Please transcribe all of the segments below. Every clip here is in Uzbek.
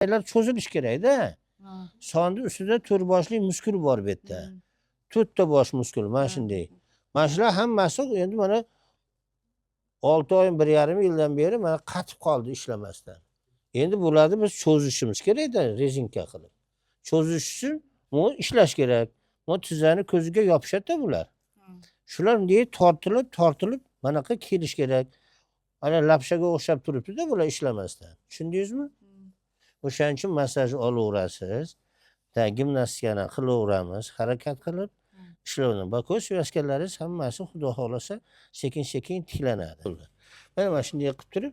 Aylar cho'zilish kerak-da. Ha. Sonni ustida to'rt boshli muskul bor bu yerda. To'rtta bosh muskul mana shunday. Mana shular hammasi endi mana 6 oy, 1,5 yildan beri mana qatib qoldi ishlamasdan. Endi bularni biz cho'zishimiz kerak-da, rezinka qilib. Cho'zish uchun bu ishlash kerak. Bu tizani ko'ziga yopishadi bular. Shular bunday tortilib manaqa kelish kerak. Ana lapshaga o'xshab turibdi-da bular ishlamasdan. Tushundingizmi? O'shaning uchun massaj olaverasiz. Gimnastikani qilaveramiz, harakat qilib ishlayveramiz. Bako suyaskalaringiz hammasi xudo xolasa sekin-sekin tiklanadi. Mana shunday qilib turib,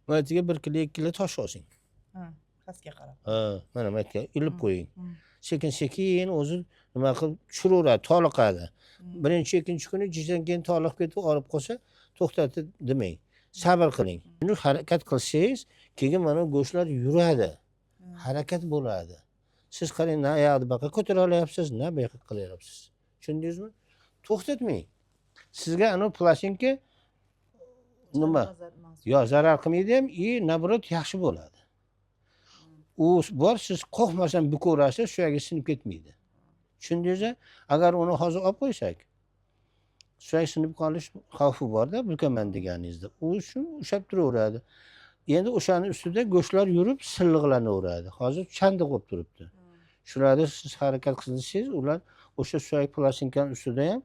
maytiga 1 kilo 2 kilo tosh olsing. Ha, pastga qarab. Ha, mana maytga ilib qo'ying. Sekin-sekin o'zi nima qilib tushiraveradi, toliqadi. Birinchi, ikkinchi kuni jichdan keyin toliqib ketib olib qolsa, to'xtatib demang. Sabr qiling. Shuni harakat qilsangiz, keyin mana go'shtlar yuradi. Harakat bo'ladi. Siz qarang, na oyoqni baqa ko'tara olyapsiz, na bu yoqqa qilyapsiz. Tushundingizmi? To'xtatmang. Sizga ana plastinka nima? Yo, zarar qilmaydi ham, nabrot yaxshi bo'ladi. U bor, siz qo'rqmasdan bukaverasiz, shu yerga sinib ketmaydi. Tushundingizmi? Agar uni hozir olib qo'ysak, suyak sinib qolish xavfi bor-da, bukaman deganingizda. U shuni ushlab turaveradi. Endi o'shaning ustida go'shtlar yurib silliqlanaveradi. Hozir chanda bo'lib turibdi. Shularni siz harakat qilsangiz, ular o'sha suyak plastinkaning ustida ham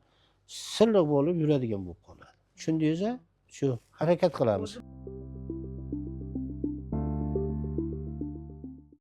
silliq bo'lib yuradigan bo'lib qoladi. Tushundingizmi? Shu harakat qilamiz.